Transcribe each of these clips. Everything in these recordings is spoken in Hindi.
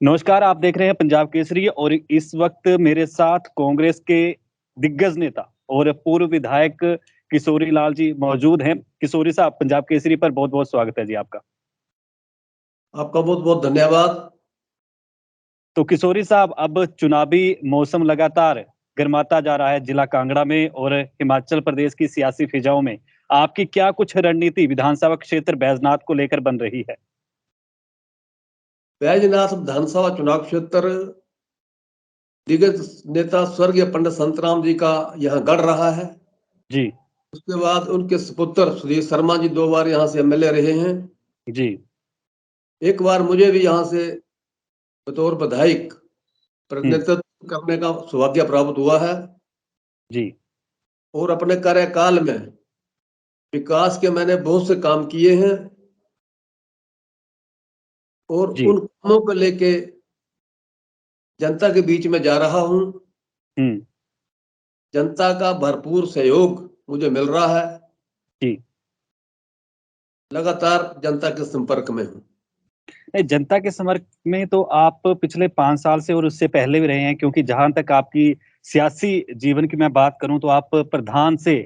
नमस्कार, आप देख रहे हैं पंजाब केसरी और इस वक्त मेरे साथ कांग्रेस के दिग्गज नेता और पूर्व विधायक किशोरी लाल जी मौजूद हैं। किशोरी साहब, पंजाब केसरी पर बहुत-बहुत स्वागत है जी आपका। आपका बहुत बहुत धन्यवाद। तो किशोरी साहब, अब चुनावी मौसम लगातार गर्माता जा रहा है जिला कांगड़ा में और हिमाचल प्रदेश की सियासी फिजाओं में। आपकी क्या कुछ रणनीति विधानसभा क्षेत्र बैजनाथ को लेकर बन रही है? बैजनाथ विधानसभा चुनाव क्षेत्र दिग्गज नेता स्वर्गीय पंडित संतराम जी का यहाँ गढ़ रहा है। जी, उसके बाद उनके सुपुत्र सुधीर शर्मा जी 2 बार यहाँ से एमएलए रहे हैं। जी, एक बार मुझे भी यहाँ से बतौर विधायक हुँ, प्रतिनिधित्व करने का सौभाग्य प्राप्त हुआ है जी, और अपने कार्यकाल में विकास के मैंने बहुत से काम किए हैं और जी, उन कामों को लेके जनता के बीच में जा रहा हूँ। हुँ, जनता का भरपूर सहयोग मुझे मिल रहा है। जी। लगातार जनता के संपर्क में हूँ। नहीं, जनता के समर्थ में तो आप पिछले 5 साल से और उससे पहले भी रहे हैं, क्योंकि जहाँ तक आपकी सियासी जीवन की मैं बात करूँ तो आप प्रधान से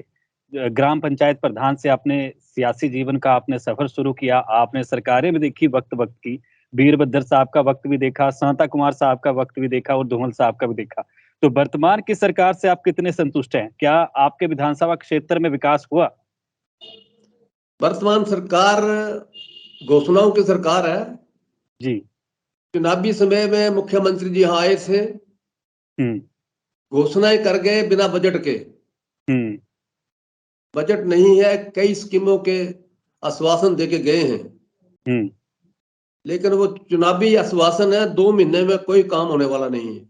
ग्राम पंचायत प्रधान से आपने सियासी जीवन का आपने सफ़र शुरू किया। आपने सरकारें भी देखी वक़्त-वक़्त की। वीरभद्र साहब का वक़्त भी देखा, शांता कुमार साहब का वक़्त भी देखा और धूमल साहब का भी देखा। तो वर्तमान की सरकार से आप कितने संतुष्ट हैं? क्या आपके विधानसभा क्षेत्र में विकास हुआ? वर्तमान सरकार घोषणाओं की सरकार है। जी। चुनावी समय में मुख्यमंत्री जी यहाँ आए थे, हुँ, घोषणाएं कर गए बिना बजट के। हुँ, बजट नहीं है, कई स्कीमों के आश्वासन देके गए हैं, हुँ। लेकिन वो चुनावी आश्वासन है, 2 महीने में कोई काम होने वाला नहीं है।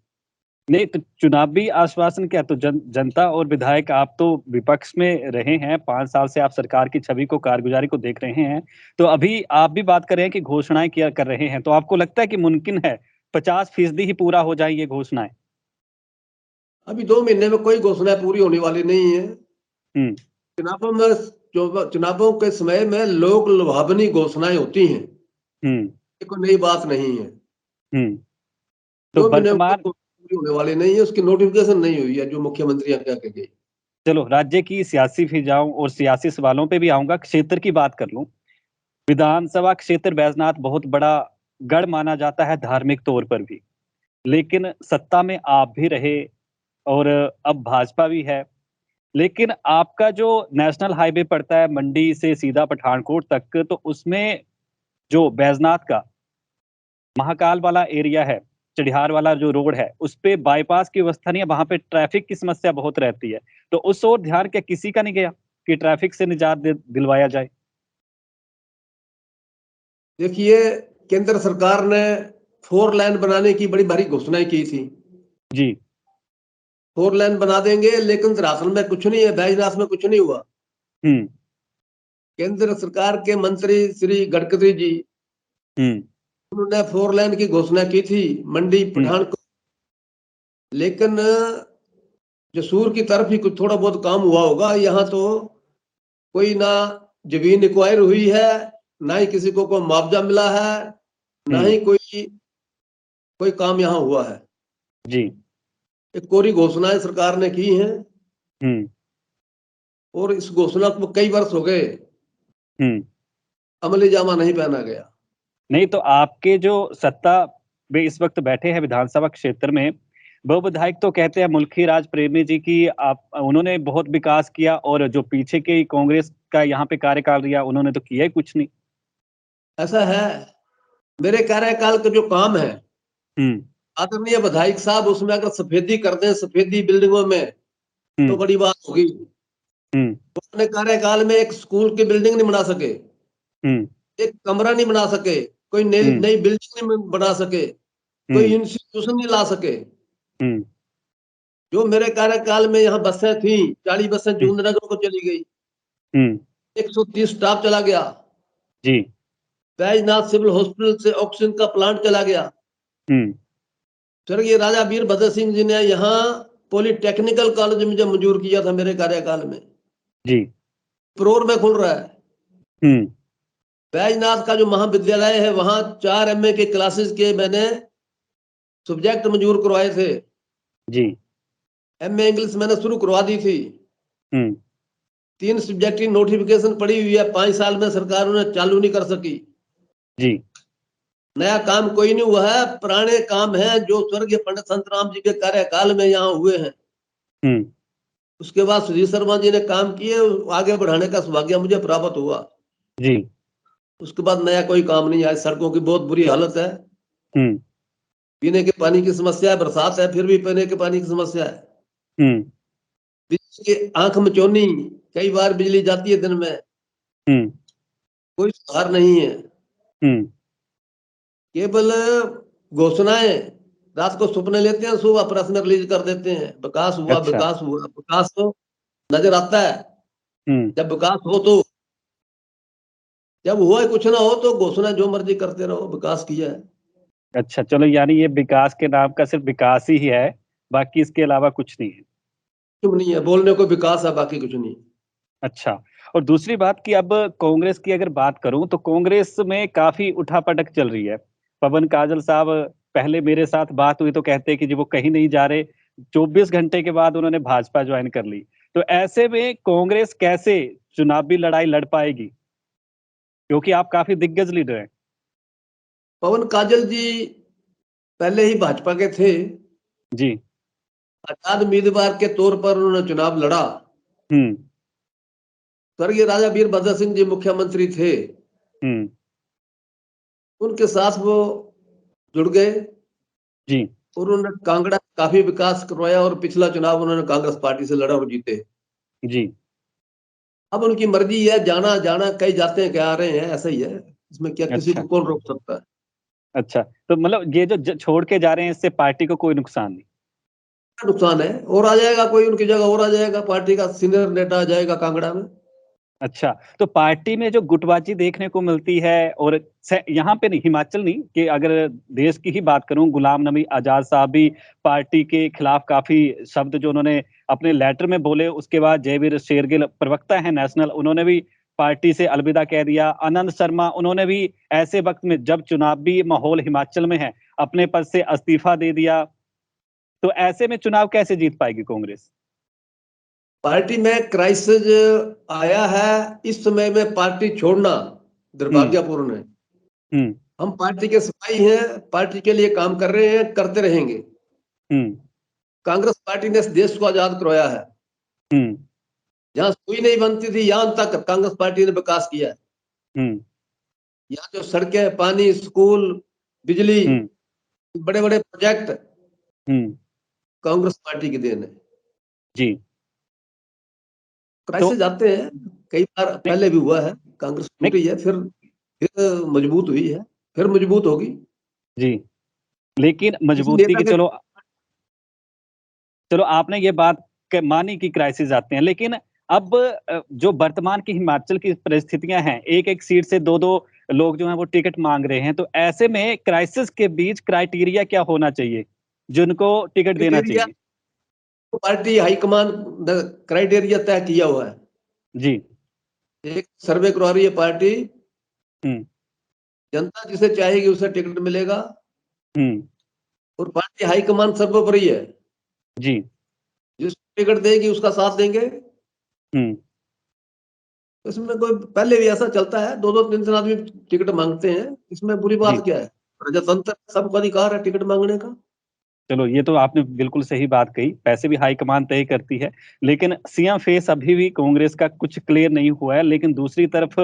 नहीं, तो चुनावी आश्वासन क्या, तो जनता और विधायक आप तो विपक्ष में रहे हैं, 5 साल से आप सरकार की छवि को, कारगुजारी को देख रहे हैं। तो अभी आप भी बात कर रहे हैं कि घोषणाएँ किया कर रहे हैं, तो आपको लगता है कि मुमकिन है 50% ही पूरा हो जाएँ ये घोषणाएँ? अभी 2 महीने में कोई घोषणाएं पूरी होने वाली नहीं है। हुँ, चुनावों में चुनावों के समय में लोक लुभावनी घोषणाएं होती हैं, हुँ, ये कोई नई बात नहीं है। हुँ। तो 2 महीने में कोई वर्तमान घोषणा पूरी होने वाली नहीं है, उसकी नोटिफिकेशन नहीं हुई है, जो मुख्यमंत्री यहाँ कह के गए। चलो, राज्य की सियासी फिजाओं और सियासी सवालों पे भी आऊँगा, क्षेत्र की बात कर लूँ। विधानसभा क्षेत्र बैजनाथ बहुत बड़ा गढ़ माना जाता है धार्मिक तौर पर भी, लेकिन सत्ता में आप भी रहे और अब भाजपा भी है। लेकिन आपका जो नेशनल हाईवे पड़ता है मंडी से सीधा पठानकोट तक, तो उसमें जो बैजनाथ का महाकाल वाला एरिया है, चढ़ियार वाला जो रोड है, उसपे बाईपास की व्यवस्था नहीं है, वहाँ पे ट्रैफिक की समस्या बहुत रहती है। तो उस ओर ध्यान क्या किसी का नहीं गया कि ट्रैफिक से निजात दिलवाया जाए? देखिए, केंद्र सरकार ने 4 लाइन बनाने की बड़ी भारी घोषणाएं की थी। जी। 4 लाइन बना देंगे, लेकिन दरअसल में कुछ नहीं है, बैजनाथ में कुछ नहीं हुआ। हुँ, केंद्र सरकार के मंत्री श्री गडकरी जी, हुँ, उन्होंने 4 लाइन की घोषणा की थी मंडी हुँ, पठानकोट, लेकिन जसूर की तरफ ही कुछ थोड़ा बहुत काम हुआ होगा। यहाँ तो कोई ना जमीन एक्वायर हुई है, ना ही किसी को कोई मुआवजा मिला है, ना हुँ, ही कोई कोई काम यहाँ हुआ है। जी, एक कोरी घोषणाएं सरकार ने की हैं हुँ, और इस घोषणा को कई वर्ष हो गए, हुँ। अमली जामा नहीं पहना गया। नहीं, तो आपके जो सत्ता में इस वक़्त बैठे हैं विधानसभा क्षेत्र में, वो विधायक तो कहते हैं मुल्की राज प्रेमी जी की आप उन्होंने बहुत विकास किया और जो पीछे की कांग्रेस का यहाँ पे कार्यकाल रहा, उन्होंने तो किया ही कुछ नहीं। ऐसा है, मेरे कार्यकाल के जो काम है, हुँ, आदरणीय विधायक साहब उसमें अगर सफेदी कर दें, सफेदी बिल्डिंगों में, तो हुँ, बड़ी बात होगी। हुँ, वो अपने कार्यकाल में एक स्कूल की बिल्डिंग नहीं बना सके, हुँ, एक कमरा नहीं बना सके, कोई नई हुँ, नई बिल्डिंग नहीं बना सके, कोई हुँ, इंस्टीट्यूशन नहीं ला सके। हुँ, जो मेरे कार्यकाल में यहाँ बसें थी, 40 बसें हुँ, जूननगर को चली गई, हुँ, 130 स्टाफ चला गया, जी, बैजनाथ सिविल हॉस्पिटल से ऑक्सीजन का प्लांट चला गया। हुँ, स्वर्गीय राजा वीरभद्र सिंह जी ने यहाँ पॉलिटेक्निकल कॉलेज मुझे मंजूर किया था मेरे कार्यकाल में, जी, परोर में खुल रहा है। हुँ, बैजनाथ का जो महाविद्यालय है, वहाँ 4 एमए के क्लासेस किए मैंने, सब्जेक्ट मंजूर करवाए थे। जी। एमए इंग्लिश मैंने शुरू करवा दी थी। हम्म। 3 सब्जेक्ट की नोटिफिकेशन पड़ी हुई है, 5 साल में सरकार उन्हें चालू नहीं कर सकी। जी। नया काम कोई नहीं हुआ है, पुराने काम हैं जो स्वर्गीय पंडित संतराम जी के कार्यकाल में यहाँ हुए हैं। हम्म। उसके बाद सुधीर शर्मा जी ने काम किए, आगे बढ़ाने का सौभाग्य मुझे प्राप्त हुआ। जी। उसके बाद नया कोई काम नहीं है। सड़कों की बहुत बुरी हालत है, हम्म। पीने के पानी की समस्या है, बरसात है फिर भी पीने के पानी की समस्या है। हम्म। बिजली की आंख में चोनी, कई बार बिजली जाती है दिन में, हम्म। कोई सुधार नहीं है। हम्म। केवल घोषणाएं, रात को सपने लेते हैं, सुबह प्रेस में रिलीज कर देते हैं, विकास हुआ अच्छा। विकास हुआ। विकास तो नजर आता है हम्म। जब विकास हो तो, जब हुआ कुछ ना हो तो घोषणा जो मर्जी करते रहो, विकास किया है। अच्छा, चलो, यानी ये विकास के नाम का सिर्फ विकास ही है, बाकी इसके अलावा कुछ नहीं है। क्यों नहीं है, बोलने को विकास है, बाकी कुछ नहीं। अच्छा। और दूसरी बात कि अब कांग्रेस की अगर बात करूं तो कांग्रेस में काफी उठापटक चल रही है। पवन काजल साहब, पहले मेरे साथ बात हुई तो कहते कि जी वो कहीं नहीं जा रहे, 24 घंटे के बाद उन्होंने भाजपा ज्वाइन कर ली। तो ऐसे में कांग्रेस कैसे चुनावी लड़ाई लड़ पाएगी, क्योंकि आप काफी दिग्गज लीडर हैं। पवन काजल जी पहले ही भाजपा के थे, जी। आजाद उम्मीदवार के तौर पर उन्होंने चुनाव लड़ा। हम्म। स्वर्गीय राजा वीरभद्र सिंह जी मुख्यमंत्री थे, हम्म। उनके साथ वो जुड़ गए जी। और उन्होंने कांगड़ा काफी विकास करवाया और पिछला चुनाव उन्होंने कांग्रेस पार्टी से लड़ा और जीते। जी। अब उनकी मर्जी है, जाना जाना, कहीं जाते हैं क्या आ रहे हैं, ऐसा ही है। इसमें क्या, किसी अच्छा। को कौन रोक सकता है। अच्छा, तो मतलब ये जो छोड़ के जा रहे हैं, इससे पार्टी को कोई नुकसान नहीं। क्या नुकसान है, और आ जाएगा कोई उनकी जगह, और आ जाएगा, पार्टी का सीनियर नेता आ जाएगा कांगड़ा में। अच्छा, तो पार्टी में जो गुटबाजी देखने को मिलती है, और यहाँ पे नहीं, हिमाचल नहीं, कि अगर देश की ही बात करूं, गुलाम नबी आजाद साहब भी पार्टी के खिलाफ काफी शब्द जो उन्होंने अपने लेटर में बोले, उसके बाद जयवीर शेरगिल प्रवक्ता है नेशनल, उन्होंने भी पार्टी से अलविदा कह दिया। आनंद शर्मा, उन्होंने भी ऐसे वक्त में जब चुनावी माहौल हिमाचल में है, अपने पद से इस्तीफा दे दिया। तो ऐसे में चुनाव कैसे जीत पाएगी कांग्रेस? पार्टी में क्राइसिस आया है, इस समय में पार्टी छोड़ना हम्म। दुर्भाग्यपूर्ण है। हम्म। हैं। हम पार्टी के सिपाही हैं, पार्टी के लिए काम कर रहे हैं, करते रहेंगे। हम्म। कांग्रेस पार्टी ने इस देश को आजाद करवाया है। हम्म। जहां सुई नहीं बनती थी, यहां तक कांग्रेस पार्टी ने विकास किया है। हम्म। यहाँ जो सड़कें, पानी, स्कूल, बिजली, हम्म। बड़े बड़े प्रोजेक्ट हम्म। कांग्रेस पार्टी की देन है। जी। तो क्राइसिस आते हैं, कई बार नहीं, पहले भी हुआ है, कांग्रेस नहीं। टूटी है, फिर मजबूत हुई है, फिर मजबूत होगी। जी। लेकिन किसी मजबूती नेता की, के, चलो, चलो, आपने ये बात मानी कि क्राइसिस आते हैं, लेकिन अब जो वर्तमान की हिमाचल की परिस्थितियां हैं, एक एक सीट से दो दो लोग जो हैं वो टिकट मांग रहे हैं, तो ऐसे में क्राइसिस के बीच क्राइटेरिया क्या होना चाहिए जिनको टिकट देना क्राइटेरिया चाहिए? पार्टी हाईकमान ने क्राइटेरिया तय किया हुआ है। जी। एक सर्वे करवा रही है पार्टी, हम्म। जनता जिसे चाहेगी उसे टिकट मिलेगा, हम्म। और पार्टी हाईकमान सर्वोपरि है। जी। जिस टिकट देगी उसका साथ देंगे। हम्म। तो इसमें कोई, पहले भी ऐसा चलता है, दो दो तीन तीन आदमी टिकट मांगते हैं, इसमें बुरी जी। बात क्या है। प्रजातंत्र, सबको अधिकार है टिकट मांगने का। चलो, ये तो आपने बिल्कुल सही बात कही, पैसे भी हाईकमान तय करती है, लेकिन सीएम फेस अभी भी कांग्रेस का कुछ क्लियर नहीं हुआ है। लेकिन दूसरी तरफ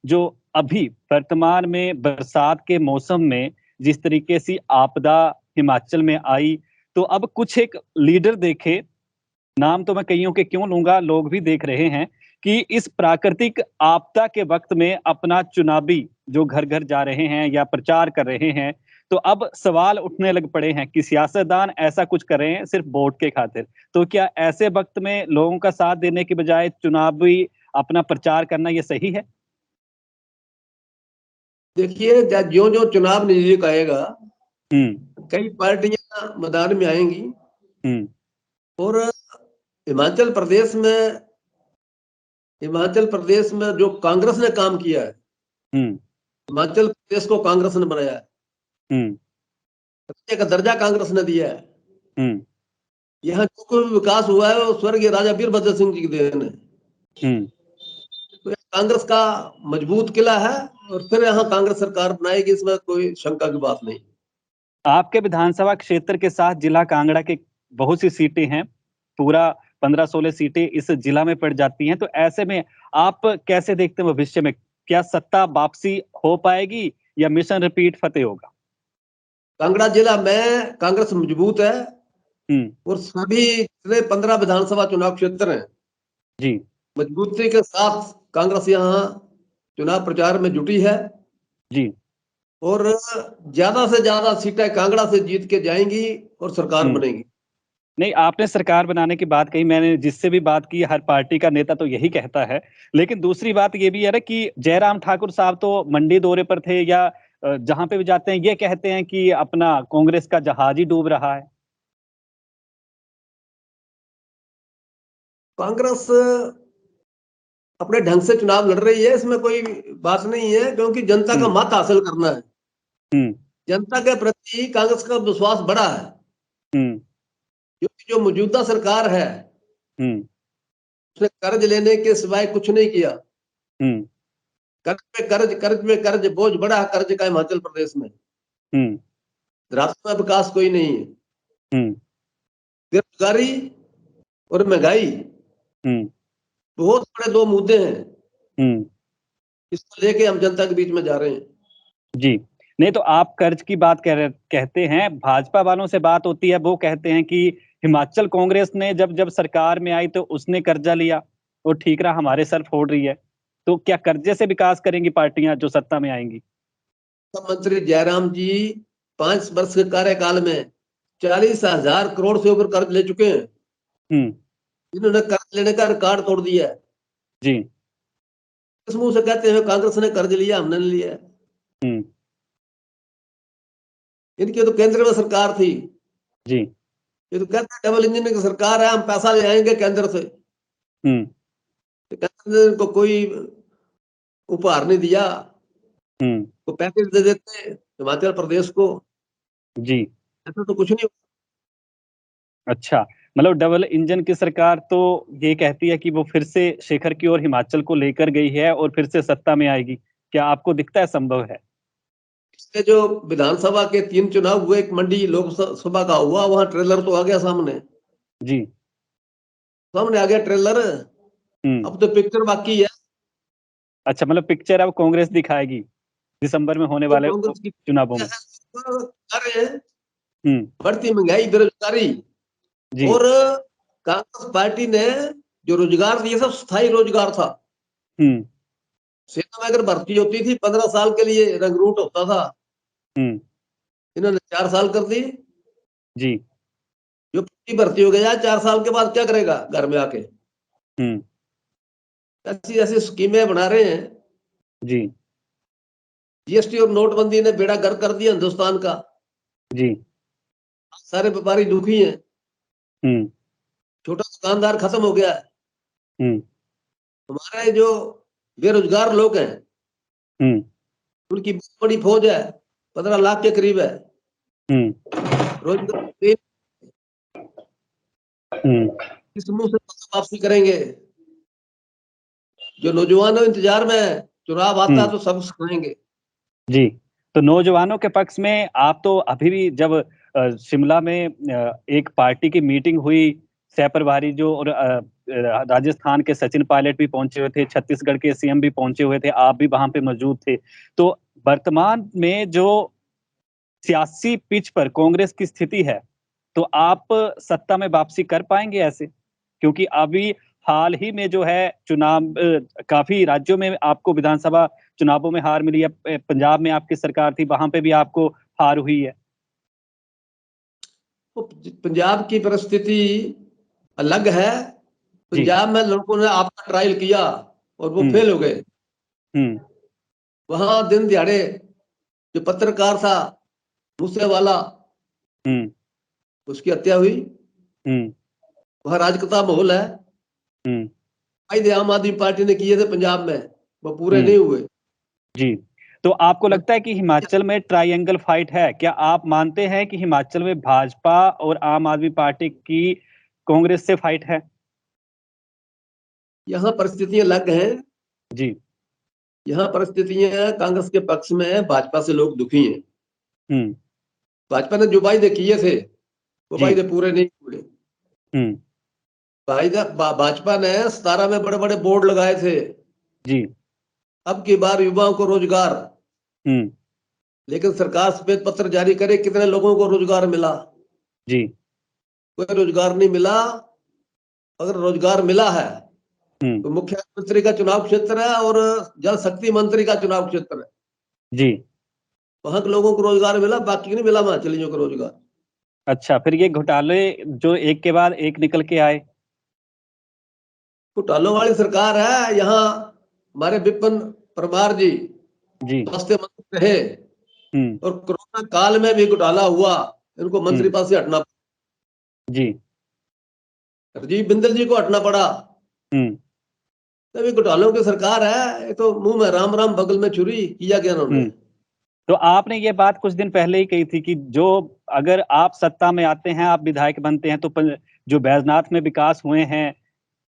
जो अभी वर्तमान में बरसात के मौसम में जिस तरीके से आपदा हिमाचल में आई, तो अब कुछ एक लीडर देखे, नाम तो मैं कईयों के क्यों लूंगा, लोग भी देख रहे हैं कि इस प्राकृतिक आपदा के वक्त में अपना चुनावी जो घर घर जा रहे हैं या प्रचार कर रहे हैं, तो अब सवाल उठने लग पड़े हैं कि सियासतदान ऐसा कुछ कर रहे हैं सिर्फ वोट के खातिर। तो क्या ऐसे वक्त में लोगों का साथ देने की बजाय चुनावी अपना प्रचार करना ये सही है? देखिए, जो जो चुनाव नजदीक आएगा, हम्म। कई पार्टियां मैदान में आएंगी, हम्म। और हिमाचल प्रदेश में हिमाचल प्रदेश में जो कांग्रेस ने काम किया है, हम्म। हिमाचल प्रदेश को कांग्रेस ने बनाया है। हम्म। राज्य का दर्जा कांग्रेस ने दिया है। हम्म यहाँ जो कोई भी विकास हुआ है वो स्वर्गीय राजा वीरभद्र सिंह जी की देन है। हम्म तो कांग्रेस का मजबूत किला है और फिर यहाँ कांग्रेस सरकार बनाएगी, इसमें कोई शंका की बात नहीं। आपके विधानसभा क्षेत्र के साथ जिला कांगड़ा के बहुत सी सीटें हैं, पूरा 15-16 सीटें इस जिला में पड़ जाती हैं। तो ऐसे में आप कैसे देखते हैं भविष्य में, क्या सत्ता वापसी हो पाएगी या मिशन रिपीट फतेह होगा? कांगड़ा जिला में कांग्रेस मजबूत है हम्म और सभी जितने 15 विधानसभा चुनाव क्षेत्र हैं जी मजबूती के साथ कांग्रेस यहाँ चुनाव प्रचार में जुटी है जी और ज्यादा से ज्यादा सीटें कांगड़ा से जीत के जाएंगी और सरकार हम्म बनेगी। नहीं, आपने सरकार बनाने की बात कही, मैंने जिससे भी बात की हर पार्टी का नेता तो यही कहता है। लेकिन दूसरी बात ये भी है ना कि जयराम ठाकुर साहब तो मंडी दौरे पर थे, या जहां पे भी जाते हैं ये कहते हैं कि अपना कांग्रेस का जहाज ही डूब रहा है। कांग्रेस अपने ढंग से चुनाव लड़ रही है, इसमें कोई बात नहीं है, क्योंकि जनता का हम्म मत हासिल करना है। हम्म जनता के प्रति कांग्रेस का विश्वास बढ़ा है, हम्म क्योंकि जो मौजूदा सरकार है हम्म उसने कर्ज लेने के सिवाय कुछ नहीं किया। हम्म कर्ज पे कर्ज, कर्ज में कर्ज, बोझ बढ़ा कर्ज का हिमाचल प्रदेश में। हम्म राष्ट्र में विकास कोई नहीं है। हम्म बेरोजगारी और महंगाई हम्म बहुत बड़े दो मुद्दे हैं, हम्म इसको लेके हम जनता के बीच में जा रहे हैं। जी। नहीं, तो आप कर्ज की बात कहते हैं, भाजपा वालों से बात होती है, वो कहते हैं कि हिमाचल कांग्रेस ने जब जब सरकार में आई तो उसने कर्जा लिया और ठीक रहा, हमारे सर फोड़ रही है। तो क्या कर्जे से विकास करेंगी पार्टियां जो सत्ता में आएंगी? मुख्यमंत्री जयराम जी 5 वर्ष के कार्यकाल में 40,000 करोड़ से ऊपर कर्ज ले चुके हैं। हम्म इन्होंने कर्ज लेने का रिकॉर्ड तोड़ दिया है। जी किस मुंह से कहते हैं कांग्रेस ने कर्ज लिया, हमने नहीं लिया है? हम्म इनकी तो केंद्र में सरकार थी, जी ये तो कहते हैं डबल इंजन की सरकार है, हम पैसा ले आएंगे केंद्र से। हम्म तो केंद्र ने इनको कोई उपहार नहीं दिया, हम्म वो पैकेज दे देते हिमाचल प्रदेश को। जी ऐसा तो कुछ नहीं। अच्छा, मतलब डबल इंजन की सरकार तो ये कहती है कि वो फिर से शेखर की ओर हिमाचल को लेकर गई है और फिर से सत्ता में आएगी। क्या आपको दिखता है संभव है? पिछले जो विधानसभा के 3 चुनाव हुए, एक मंडी लोकसभा का हुआ, वहां ट्रेलर तो आ गया सामने। जी सामने आ गया ट्रेलर। हम्म अब तो पिक्चर बाकी है। अच्छा, मतलब पिक्चर अब कांग्रेस दिखाएगी दिसंबर में होने तो वाले कांग्रेस की चुनावों क्या में। है, कर रहे हैं हम्म बढ़ती महंगाई, बेरोजगारी जी और कांग्रेस पार्टी ने जो रोजगार दिए सब स्थायी रोजगार था। हम्म सेना में अगर भर्ती होती थी 15 साल के लिए रिक्रूट होता था, हम्म इन्होंने 4 साल कर दी। जी जो पक्की भर्ती हो गया 4 साल के बाद क्या करेगा घर में आके? हम्म ऐसी ऐसी स्कीमें बना रहे हैं। जी जीएसटी और नोटबंदी ने बेड़ा गर्क कर दिया हिंदुस्तान का। जी सारे व्यापारी दुखी हैं, हम्म छोटा दुकानदार खत्म हो गया है। हम्म हमारे जो बेरोजगार लोग हैं हम्म उनकी बहुत बड़ी फौज है, 15 लाख के करीब है। हम्म रोजगार हम्म किस मुंह से वापसी करेंगे? जो नौजवान इंतजार में है, चुनाव आता है हम्म तो सब खाएंगे। जी। तो नौजवानों के पक्ष में आप तो अभी भी, जब शिमला में एक पार्टी की मीटिंग हुई, सह प्रभारी जो, और राजस्थान के सचिन पायलट भी पहुंचे हुए थे, छत्तीसगढ़ के सीएम भी पहुंचे हुए थे, आप भी वहां पे मौजूद थे। तो वर्तमान में जो सियासी पिच पर कांग्रेस की स्थिति है, तो आप सत्ता में वापसी कर पाएंगे ऐसे? क्योंकि अभी हाल ही में जो है चुनाव, काफी राज्यों में आपको विधानसभा चुनावों में हार मिली है। पंजाब में आपकी सरकार थी, वहां पे भी आपको हार हुई है। तो पंजाब की परिस्थिति अलग है। जी पंजाब में लड़कों ने आपका ट्रायल किया और वो हम्म फेल हो गए। हम्म वहां दिन दिहाड़े जो पत्रकार था मूसेवाला, हम्म उसकी हत्या हुई। हम्म वहां राजकता माहौल है। हम्म फायदे आम आदमी पार्टी ने किए थे पंजाब में, वो पूरे हम्म नहीं हुए। जी। तो आपको लगता है कि हिमाचल में ट्रायंगल फाइट है? क्या आप मानते हैं कि हिमाचल में भाजपा और आम आदमी पार्टी की कांग्रेस से फाइट है? यहाँ परिस्थितियां अलग हैं। जी। यहाँ परिस्थितियां कांग्रेस के पक्ष में है, भाजपा से लोग दुखी हैं। हुँ, भाजपा ने जो वायदे किए थे वो जी। वायदे पूरे नहीं हुए। हुँ, भाजपा ने 17 में बड़े बड़े बोर्ड लगाए थे, जी। अब की बार युवाओं को रोजगार, हुँ, लेकिन सरकार श्वेत पत्र जारी करे, कितने लोगों को रोजगार मिला? जी। कोई रोजगार नहीं मिला। अगर रोजगार मिला है हुँ, तो मुख्यमंत्री का चुनाव क्षेत्र है और जल शक्ति मंत्री का चुनाव क्षेत्र है। जी। वहां के लोगों को रोजगार मिला, बाकी नहीं मिला हिमाचलियों को रोजगार। अच्छा, फिर ये घोटाले जो एक के बाद एक निकल के आए। घोटालों वाली सरकार है। यहाँ हमारे विपिन परमार जी जी। स्वास्थ्य मंत्री रहे हुँ, और कोरोना काल में भी घोटाला हुआ, इनको मंत्री हुँ, पद से हटना, जी। राजीव बिंदल जी को हटना पड़ा। हुँ, तभी घोटालों की सरकार है। ये तो मुंह में राम राम बगल में छुरी, किया क्या उन्होंने? हुँ। तो आपने ये बात कुछ दिन पहले ही कही थी कि जो अगर आप सत्ता में आते हैं, आप विधायक बनते हैं तो प जो बैजनाथ में विकास हुए हैं,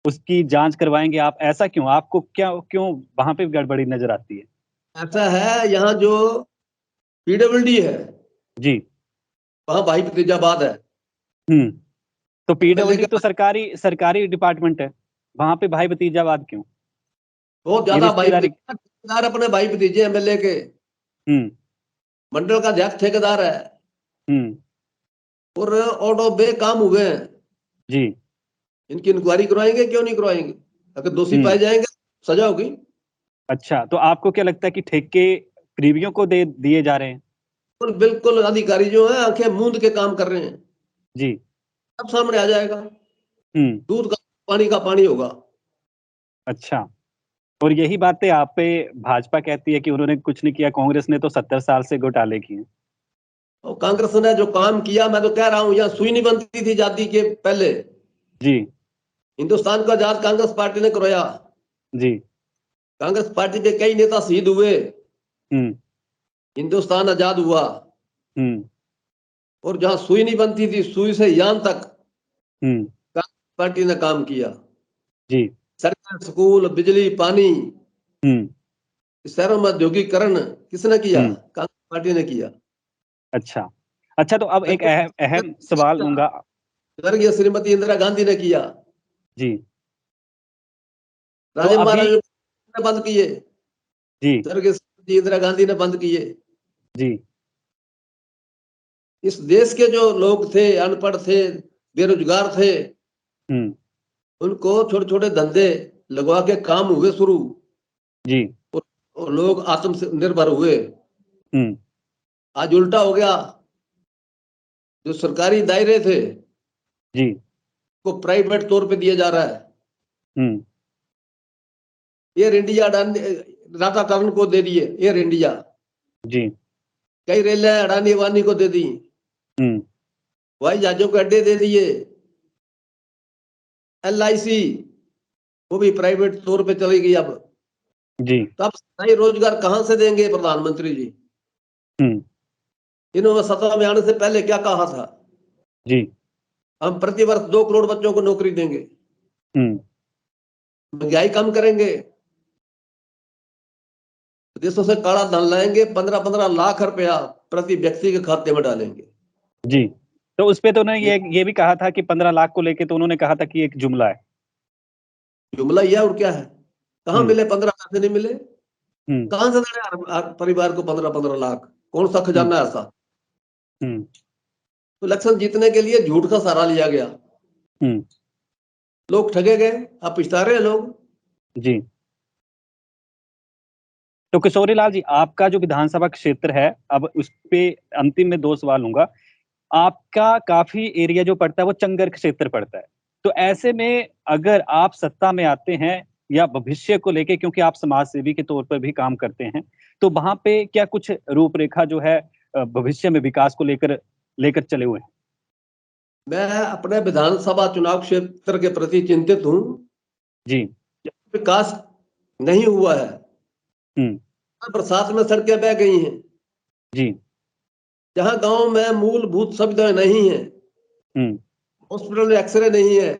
उसकी जाँच करवाएँगे आप, ऐसा क्यों? आपको क्या क्यों वहाँ पे गड़बड़ी नज़र आती है? ऐसा है, यहाँ जो पीडब्ल्यूडी है जी। वहां भाई भतीजावाद है। हुँ, तो एमएलए पीडब्ल्यूडी के तो सरकारी सरकारी डिपार्टमेंट है, वहाँ पे भाई भतीजावाद क्यों? बहुत ये ज्यादा भाई रिश्तेदारी। भतीजा, ठेकेदार अपने भाई भतीजे एमएलए के। हुँ, मंडल का अध्यक्ष ठेकेदार है हुँ, और आउट ऑफ बे काम हुए हैं। जी। इनकी इंक्वायरी करवाएंगे, क्यों नहीं करवाएंगे? अगर दोषी हुँ, पाए जाएंगे सजा होगी। अच्छा, तो आपको क्या लगता है कि ठेके करीबियों को दे दिए जा रहे हैं? और बिल्कुल अधिकारी जो है आंखें मूंद के काम कर रहे हैं। जी। सब सामने आ जाएगा। हुँ, दूध का पानी होगा। अच्छा। और यही बातें आप पे भाजपा कहती है कि उन्होंने कुछ नहीं किया, कांग्रेस ने तो 70 साल से घोटाले किए हैं। और कांग्रेस ने जो काम किया, मैं तो कह रहा हूं, यहाँ सुई नहीं बनती थी आजादी के पहले। जी, हिंदुस्तान को आजाद कांग्रेस पार्टी ने करवाया। जी। कांग्रेस पार्टी के कई नेता शहीद हुए, हुँ, हिंदुस्तान आजाद हुआ। हुँ, और जहां सुई नहीं बनती थी, सुई से यान तक हुँ, कांग्रेस पार्टी ने काम किया। जी। सरकार, स्कूल, बिजली, पानी, हुँ, शहरों में औद्योगिकरण किसने किया? हुँ, कांग्रेस पार्टी ने किया। अच्छा। अच्छा, तो अब एक अहम अहम सवाल लूँगा। स्वर्गीय श्रीमती इंदिरा गांधी ने किया। जी, तो राजे अभी। महाराजा ने बंद किए। जी, स्वर्गीय श्रीमती इंदिरा गांधी ने बंद किए। जी। इस देश के जो लोग थे, अनपढ़ थे, बेरोजगार थे, हुँ, उनको छोटे छोटे धंधे लगवा के काम हुए शुरू। जी। और, और लोग आत्मनिर्भर हुए। हुँ, आज उल्टा हो गया। जो सरकारी दायरे थे जी। वो प्राइवेट तौर पे दिया जा रहा है। हुँ, Air India Adani, Tata turn को दे दिए एयर इंडिया। जी। कई रेलें अडानी अबानी को दे दी। हुँ, हवाई जहाजों को अड्डे दे दिए। एलआईसी वो भी प्राइवेट तौर पे चली गई अब। जी। तो अब स्थायी रोजगार कहां से देंगे प्रधानमंत्री जी? हुँ, इन्होंने सत्ता में आने से पहले क्या कहा था? जी। हम प्रतिवर्ष 2 करोड़ बच्चों को नौकरी देंगे, हुँ, महंगाई कम करेंगे, विदेशों से काला धन लाएंगे, 15-15 लाख रुपया प्रति व्यक्ति के खाते में डालेंगे। जी। तो उसपे तो उन्होंने ये ये भी कहा था कि 15 लाख को लेके तो उन्होंने कहा था कि एक जुमला है। जुमला ही है और क्या है? कहाँ हुँ, मिले? 15 पैसे नहीं मिले। हुँ, कहां से देने हर परिवार को 15-15 लाख? कौन सा हुँ, खजाना है ऐसा? हुँ, तो इलेक्शन जीतने के लिए झूठ का सहारा लिया गया। हुँ, लोग ठगे गए, अब पछता रहे हैं लोग। जी। तो किशोरी लाल जी, आपका जो विधानसभा क्षेत्र है, अब उसपे अंतिम में 2 सवाल लूँगा। आपका काफ़ी एरिया जो पड़ता है वो चंगर क्षेत्र पड़ता है। तो ऐसे में अगर आप सत्ता में आते हैं या भविष्य को लेके, क्योंकि आप समाज सेवी के तौर पर भी काम करते हैं, तो वहाँ पे क्या कुछ रूपरेखा जो है भविष्य में विकास को लेकर लेकर चले हुए हैं? मैं अपने विधानसभा चुनाव क्षेत्र के प्रति चिंतित हूँ। जी। विकास नहीं हुआ है। हुँ, बरसात में सड़कें बह गई हैं, जी। जहां गांव में मूलभूत सुविधाएं नहीं है, हम्म। हॉस्पिटल में एक्सरे नहीं है,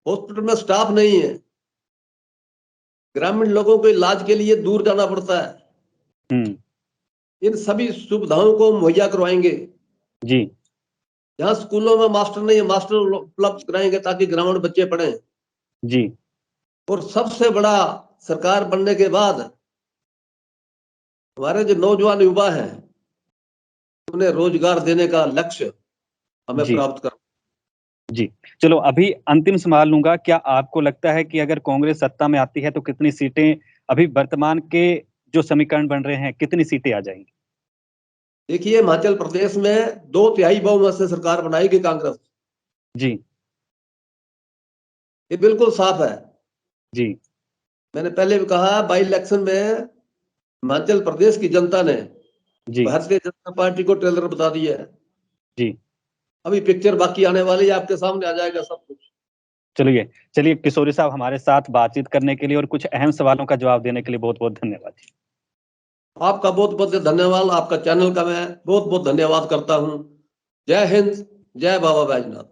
हॉस्पिटल में स्टाफ नहीं है, ग्रामीण लोगों को इलाज के लिए दूर जाना पड़ता है। हम्म। इन सभी सुविधाओं को मुहैया करवाएंगे। जी। जहां स्कूलों में मास्टर नहीं है, मास्टर उपलब्ध कराएंगे ताकि ग्रामीण बच्चे पढ़ें। जी। और सबसे बड़ा, सरकार बनने के बाद हमारे जो नौजवान युवा हैं उन्हें रोजगार देने का लक्ष्य हमें जी। प्राप्त कर। जी। चलो अभी अंतिम सवाल लूंगा, क्या आपको लगता है कि अगर कांग्रेस सत्ता में आती है तो कितनी सीटें, अभी वर्तमान के जो समीकरण बन रहे हैं, कितनी सीटें आ जाएंगी? देखिए, हिमाचल प्रदेश में 2/3 बहुमत से सरकार बनाएगी कांग्रेस। जी। ये बिल्कुल साफ है। जी। मैंने पहले भी कहा, बाई इलेक्शन में हिमाचल प्रदेश की जनता ने जी। भारतीय जनता पार्टी को ट्रेलर बता दिया है। जी। अभी पिक्चर बाकी आने वाली है, आपके सामने आ जाएगा सब कुछ। चलिए, चलिए किशोरी साहब, हमारे साथ बातचीत करने के लिए और कुछ अहम सवालों का जवाब देने के लिए बहुत बहुत धन्यवाद। आपका बहुत बहुत धन्यवाद। आपका चैनल का मैं बहुत बहुत धन्यवाद करता हूँ। जय हिंद, जय बाबा बैजनाथ।